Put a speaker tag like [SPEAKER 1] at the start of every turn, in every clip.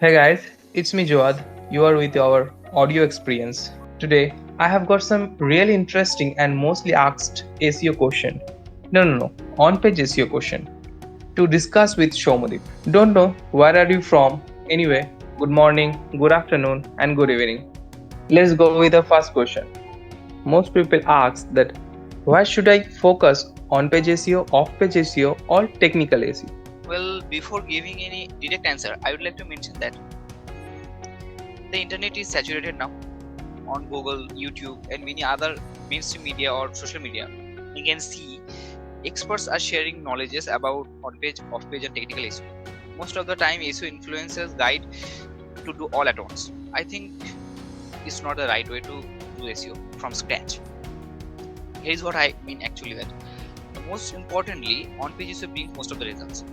[SPEAKER 1] Hey guys, it's me Joad. You are with our audio experience. Today, I have got some really interesting and mostly asked SEO question. No, on-page SEO question to discuss with Shomadip. Don't know where are you from? Anyway, good morning, good afternoon, and good evening. Let's go with the first question. Most people ask that why should I focus on-page SEO, off-page SEO, or technical SEO?
[SPEAKER 2] Well, before giving any direct answer, I would like to mention that the internet is saturated now on Google, YouTube, and many other mainstream media or social media. You can see experts are sharing knowledges about on-page, off-page, and technical SEO. Most of the time, SEO influencers guide to do all at once. I think it's not the right way to do SEO from scratch. Here's what I mean actually that most importantly, on-page SEO brings most of the results.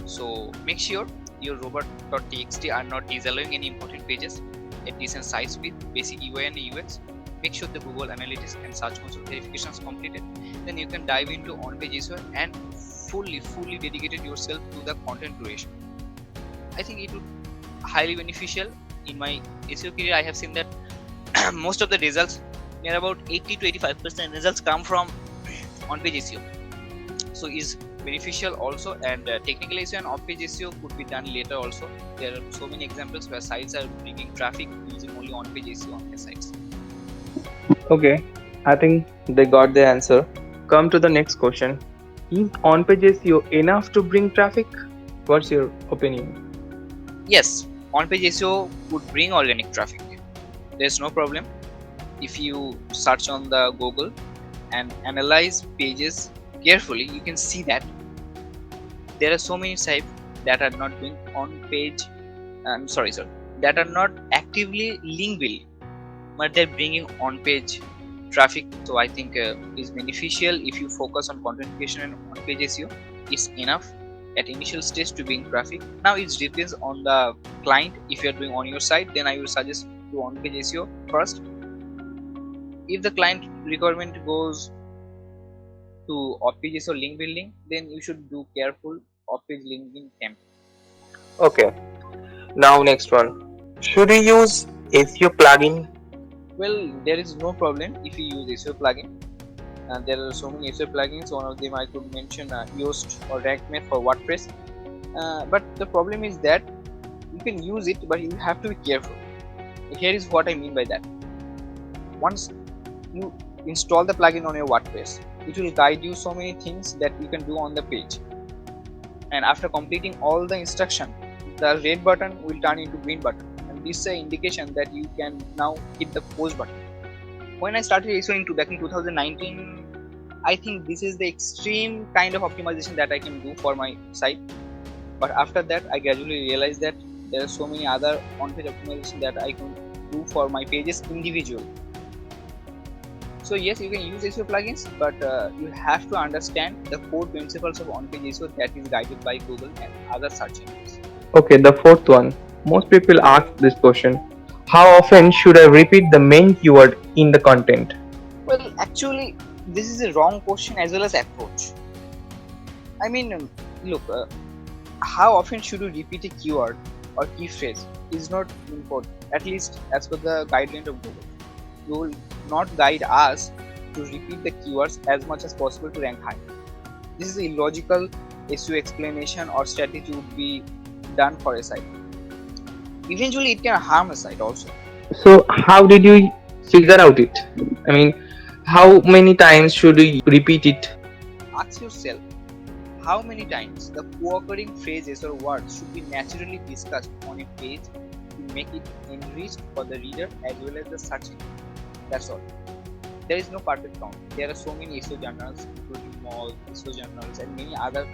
[SPEAKER 2] So make sure your robot.txt are not disallowing any important pages, a decent size with basic UI and UX. Make sure the Google Analytics and Search Console verification is completed. Then you can dive into on-page SEO and fully dedicated yourself to the content creation. I think it would highly beneficial. In my SEO career, I have seen that most of the results, near about 80 to 85% results come from on-page SEO. So is beneficial also, and technical SEO and off-page SEO could be done later also. There are so many examples where sites are bringing traffic using only on-page SEO on their sites.
[SPEAKER 1] Okay, I think they got the answer. Come to the next question. Is on-page SEO enough to bring traffic? What's your opinion?
[SPEAKER 2] Yes, on-page SEO would bring organic traffic. There's no problem. If you search on the Google and analyze pages carefully, you can see that there are so many sites that are not doing on-page. Sorry, that are not actively link building, but they're bringing on-page traffic. So I think is beneficial if you focus on content creation and on-page SEO. It's enough at initial stage to bring traffic. Now it depends on the client. If you're doing on your site, then I will suggest do on-page SEO first. If the client requirement goes to off-page SEO link building, then you should do careful off-page linking campaign.
[SPEAKER 1] Okay, now next one. Should we use SEO plugin?
[SPEAKER 2] Well, there is no problem if you use SEO plugin. There are so many SEO plugins. One of them I could mention Yoast or RankMate for WordPress. But the problem is that you can use it, but you have to be careful. Here is what I mean by that. Once you install the plugin on your WordPress, it will guide you so many things that you can do on the page. And after completing all the instruction, the red button will turn into green button, and this is an indication that you can now hit the post button. When I started SEO back in 2019, I think this is the extreme kind of optimization that I can do for my site. But after that, I gradually realized that there are so many other on-page optimization that I can do for my pages individually. So yes, you can use SEO plugins, but you have to understand the core principles of on-page SEO that is guided by Google and other search engines.
[SPEAKER 1] Okay, the fourth one. Most people ask this question. How often should I repeat the main keyword in the content?
[SPEAKER 2] Well, actually, this is a wrong question as well as approach. I mean, look, how often should you repeat a keyword or key phrase is not important, at least as per the guideline of Google. Google not guide us to repeat the keywords as much as possible to rank high. This is illogical. SEO explanation or strategy would be done for a site. Eventually, it can harm a site also.
[SPEAKER 1] So, how did you figure out it? I mean, how many times should we repeat it?
[SPEAKER 2] Ask yourself how many times the co-occurring phrases or words should be naturally discussed on a page to make it enriched for the reader as well as the searching. That's all. There is no perfect count. There are so many SEO journals, including Mall, SEO journals, and many other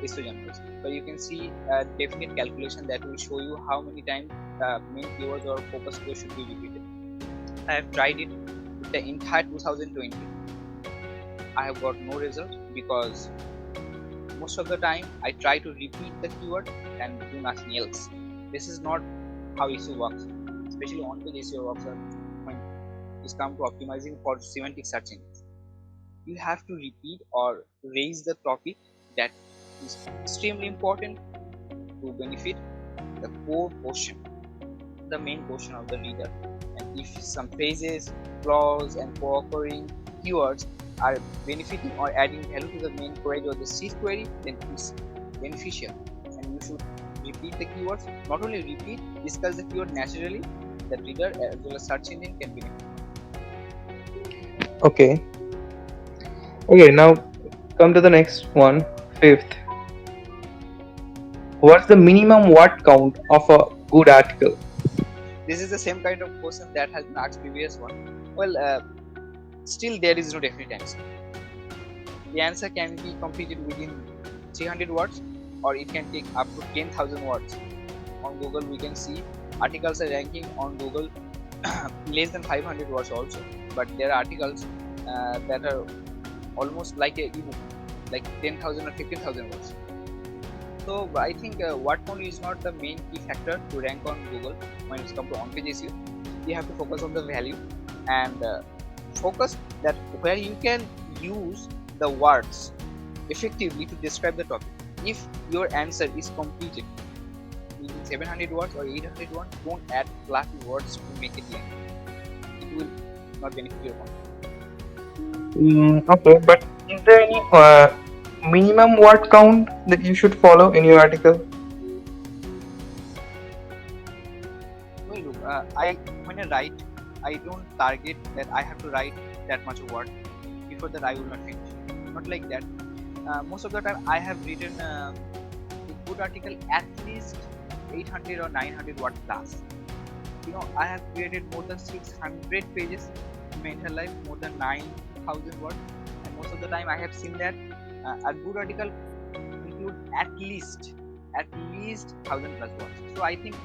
[SPEAKER 2] SEO journals. But you can see a definite calculation that will show you how many times the main keywords or focus keywords should be repeated. I have tried it with the entire 2020. I have got no result because most of the time I try to repeat the keyword and do nothing else. This is not how SEO works, especially on-page SEO works when it's come to optimizing for semantic searching. You have to repeat or raise the topic that is extremely important to benefit the core portion, the main portion of the reader. And if some phrases, clause, and co-occurring keywords are benefiting or adding value to the main query or the search query, then it's beneficial. And you should repeat the keywords. Not only repeat, discuss the keyword naturally. The reader as well as search engine can benefit.
[SPEAKER 1] Okay. Okay, now come to the next one, fifth. What's the minimum word count of a good article?
[SPEAKER 2] This is the same kind of question that has been asked previous one. Well, still there is no definite answer. The answer can be completed within 300 words, or it can take up to 10,000 words. On Google, we can see articles are ranking on Google less than 500 words also, but there are articles that are almost like a ebook, like 10,000 or 15,000 words. So I think word count is not the main key factor to rank on Google when it comes to on-page SEO. You have to focus on the value and focus that where you can use the words effectively to describe the topic. If your answer is completed in 700 words or 800 words, don't add fluffy words to make it lengthy. It will not benefit your content.
[SPEAKER 1] Okay, but is there any minimum word count that you should follow in your article?
[SPEAKER 2] Well, look, when I write, I don't target that I have to write that much of word. Before that, I will not finish. Not like that. Most of the time, I have written a good article at least 800 or 900 word plus. I have created more than 600 pages in my entire life, more than 9,000 words, and most of the time I have seen that a good article include at least 1,000 plus words. So I think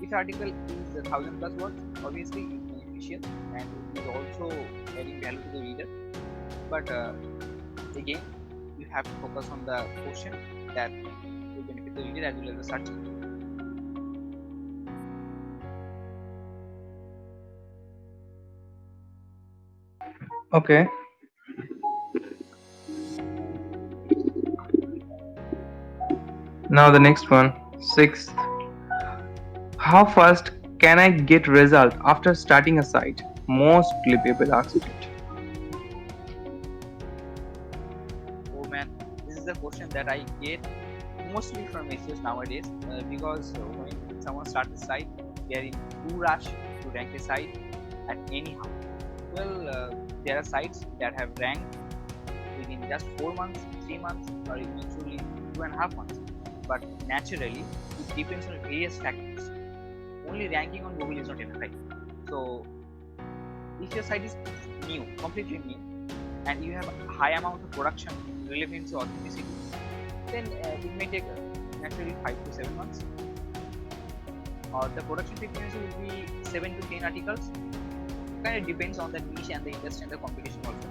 [SPEAKER 2] if article is 1,000 plus words, obviously it's beneficial and it is also adding value to the reader. But again, you have to focus on the portion that will benefit the reader as well as the search engine.
[SPEAKER 1] Okay. Now the next one, sixth. How fast can I get result after starting a site? Mostly people ask it.
[SPEAKER 2] Oh man, this is a question that I get mostly from SEOs nowadays because when someone starts a site, they are in too rush to rank a site at anyhow. Well, there are sites that have ranked within just 4 months, 3 months, or eventually 2.5 months. But naturally, it depends on various factors. Only ranking on Google is not enough, right? So, if your site is new, completely new, and you have a high amount of production, relevance, authenticity, then it may take naturally 5 to 7 months. Or the production frequency will be 7 to 10 articles. Kind of depends on the niche and the industry and the competition also.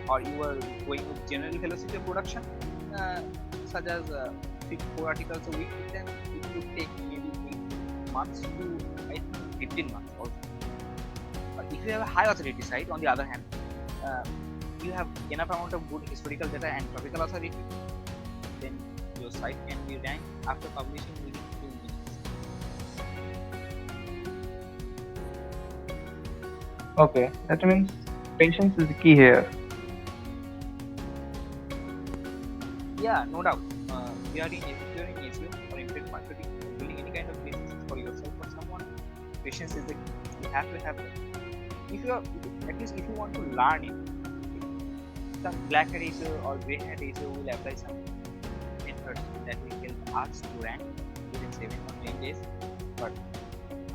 [SPEAKER 2] Or you are going with general velocity of production, such as 4 articles a week, then it would take maybe 8 months to I think 15 months also. But if you have a high authority site, on the other hand, you have enough amount of good historical data and topical authority, then your site can be ranked after publishing within 2 minutes.
[SPEAKER 1] Okay, that means patience is the key here.
[SPEAKER 2] Yeah, no doubt. If you are in SEO or internet marketing, building any kind of business for yourself or someone, patience is the key. You have to have that. At least if you want to learn it, some black hat SEO or gray hat SEO will apply some methods that will help us to rank within 7 or 10 days. But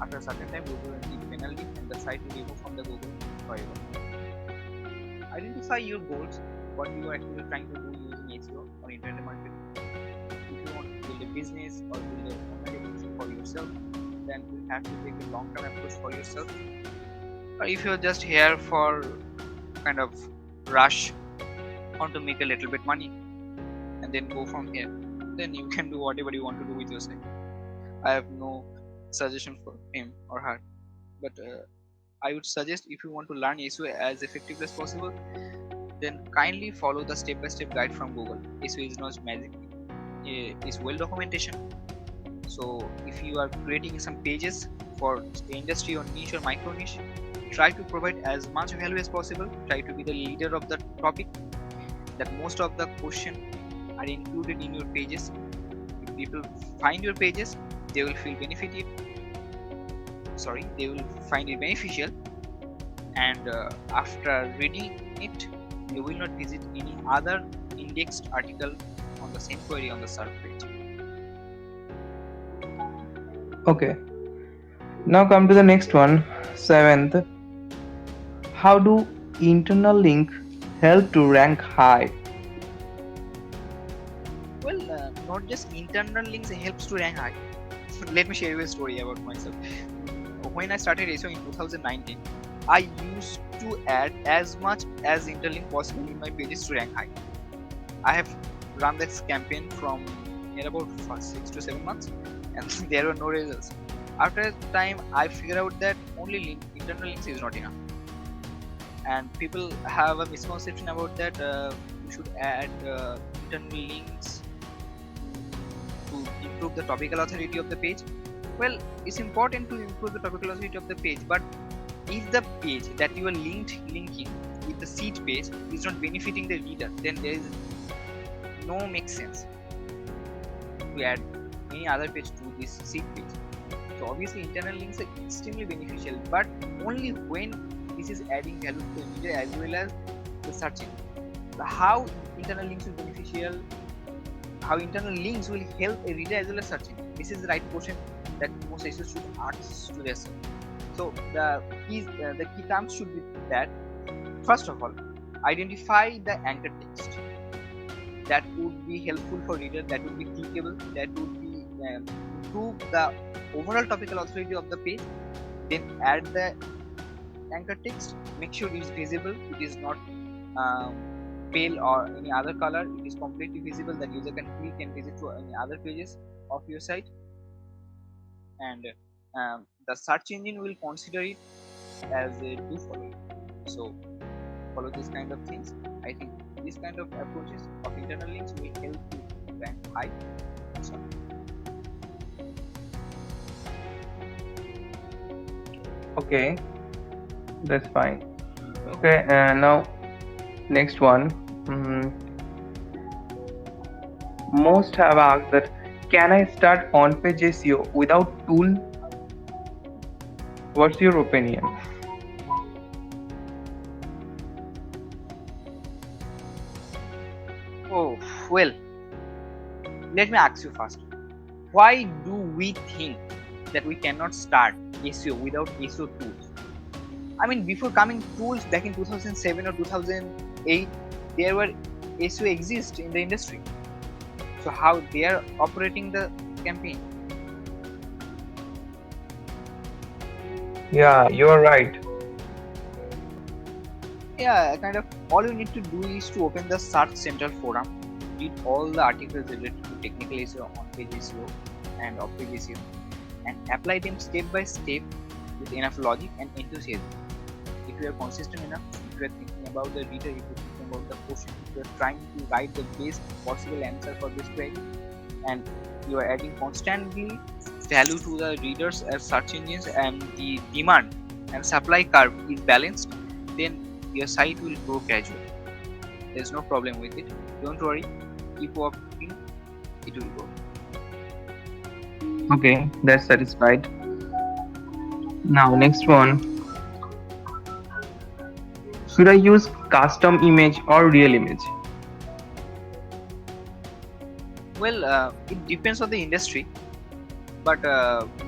[SPEAKER 2] after a certain time, Google will give penalty and the site will be removed from the Google forever. Identify your goals, what you are actually trying to do using SEO or internet marketing. If you want to build a business or build a business for yourself, then you have to take a long-term approach for yourself. Or if you're just here for kind of rush, want to make a little bit money and then go from here, then you can do whatever you want to do with your site. I have no suggestion for him or her, but I would suggest if you want to learn SEO as effectively as possible, then kindly follow the step-by-step guide from Google. SEO is not magic. It's well documentation. So if you are creating some pages for industry or niche or micro niche, try to provide as much value as possible. Try to be the leader of the topic, that most of the question are included in your pages. If people find your pages, they will feel benefited. They will find it beneficial, and after reading it, you will not visit any other indexed article on the same query on the search page.
[SPEAKER 1] Okay, now come to the next one. Seventh, how do internal link help to rank high?
[SPEAKER 2] Well, not just internal links helps to rank high. Let me share you a story about myself. When I started SEO in 2019, I used to add as much as interlink possible in my pages to rank high. I have run this campaign from near about 6 to 7 months, and there were no results. After a time, I figured out that only internal links is not enough, and people have a misconception about that. You should add internal links to improve the topical authority of the page. Well, it's important to improve the topical authority of the page, but if the page that you are linking with the seed page is not benefiting the reader, then there is no make sense to add any other page to this seed page. So obviously internal links are extremely beneficial, but only when this is adding value to the reader as well as the search engine. So how internal links will beneficial? How internal links will help a reader as well as search engine? This is the right question that most SEOs should ask to themselves. So the key terms should be that, first of all, identify the anchor text that would be helpful for reader, that would be clickable, that would be improve the overall topical authority of the page. Then add the anchor text, make sure it is visible, it is not pale or any other color, it is completely visible, that user can click and visit to any other pages of your site, and the search engine will consider it as a do follow. So follow this kind of things. I think this kind of approaches of internal links will help you rank high. So,
[SPEAKER 1] Okay, that's fine. Okay, now next one. Most have asked that, can I start on-page SEO without tool? What's your opinion?
[SPEAKER 2] oh well, let me ask you first. Why do we think that we cannot start SEO without SEO tools? I mean, before coming tools back in 2007 or 2008, there were SEO exist in the industry. So how they are operating the campaign?
[SPEAKER 1] Yeah, you are right.
[SPEAKER 2] Yeah, kind of all you need to do is to open the Search Central forum, read all the articles related to technical SEO, on-page SEO, and off-page SEO, and apply them step by step with enough logic and enthusiasm. If you are consistent enough, if you are thinking about the reader, if you are thinking about the question, if you are trying to write the best possible answer for this query, and you are adding constantly value to the readers as search engines, and the demand and supply curve is balanced, then your site will grow gradually. There's no problem with it. Don't worry. Keep working. It will grow.
[SPEAKER 1] Okay, that's satisfied. Now, next one. Should I use custom image or real image?
[SPEAKER 2] Well, it depends on the industry, but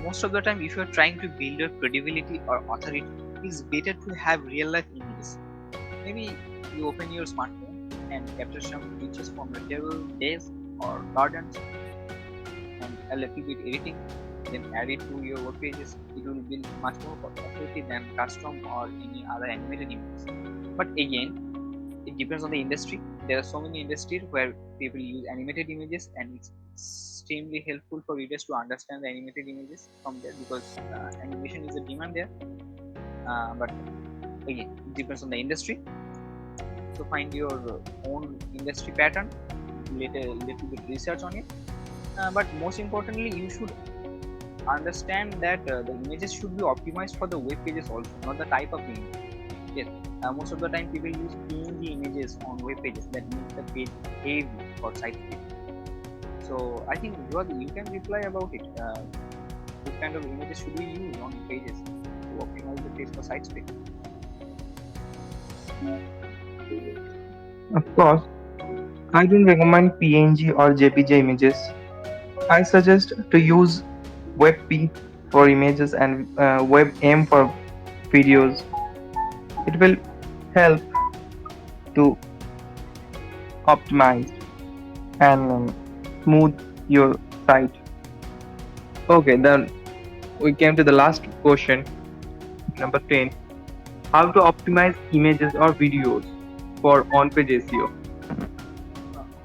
[SPEAKER 2] most of the time, if you're trying to build your credibility or authority, it's better to have real life images. Maybe you open your smartphone and capture some pictures from your table, desk, or gardens, and a little bit editing, then add it to your web pages. It will be much more effective than custom or any other animated images. But again, it depends on the industry. There are so many industries where people use animated images, and it's extremely helpful for readers to understand the animated images from there, because animation is a demand there. But again, it depends on the industry. So find your own industry pattern, little bit research on it. But most importantly, you should understand that the images should be optimized for the web pages also, not the type of image. Yes, most of the time people use PNG images on web pages that makes the page heavy for site speed. So I think you can reply about it. Which kind of images should we use on pages to optimize the page for site speed?
[SPEAKER 1] Of course, I don't recommend PNG or JPG images. I suggest to use WebP for images and WebM for videos. It will help to optimize and smooth your site. Okay, then we came to the last question, number 10. How to optimize images or videos for on-page SEO.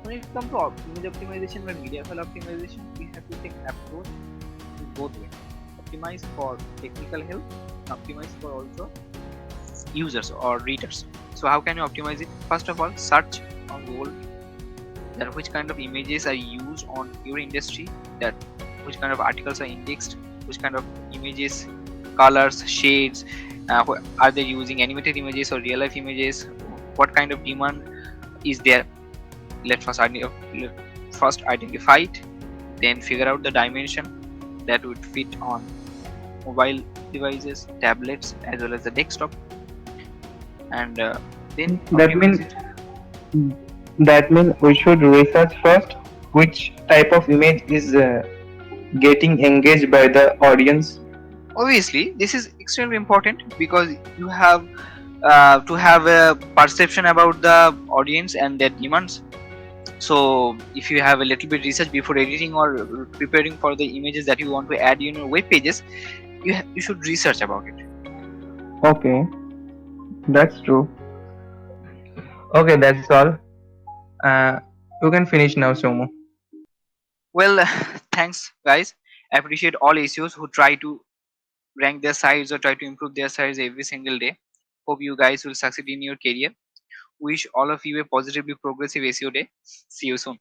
[SPEAKER 2] When it comes to image optimization and media file optimization, we have to take approach in both ways. Optimize for technical help, optimize for also users or readers. So how can you optimize it? First of all, search on Google that which kind of images are used on your industry, that which kind of articles are indexed, which kind of images, colors, shades, are they using animated images or real life images, what kind of demand is there. Let first identify it, then figure out the dimension that would fit on mobile devices, tablets, as well as the desktop, and then
[SPEAKER 1] That
[SPEAKER 2] optimize
[SPEAKER 1] means
[SPEAKER 2] it.
[SPEAKER 1] we should research first which type of image is getting engaged by the audience.
[SPEAKER 2] Obviously, this is extremely important because you have to have a perception about the audience and their demands. So if you have a little bit research before editing or preparing for the images that you want to add in your web pages, you should research about it.
[SPEAKER 1] Okay, that's true. Okay, that's all. Uh, you can finish now, Somo.
[SPEAKER 2] Well, thanks guys. I appreciate all SEOs who try to rank their sites or try to improve their sites every single day. Hope you guys will succeed in your career. Wish all of you a positively progressive SEO day. See you soon.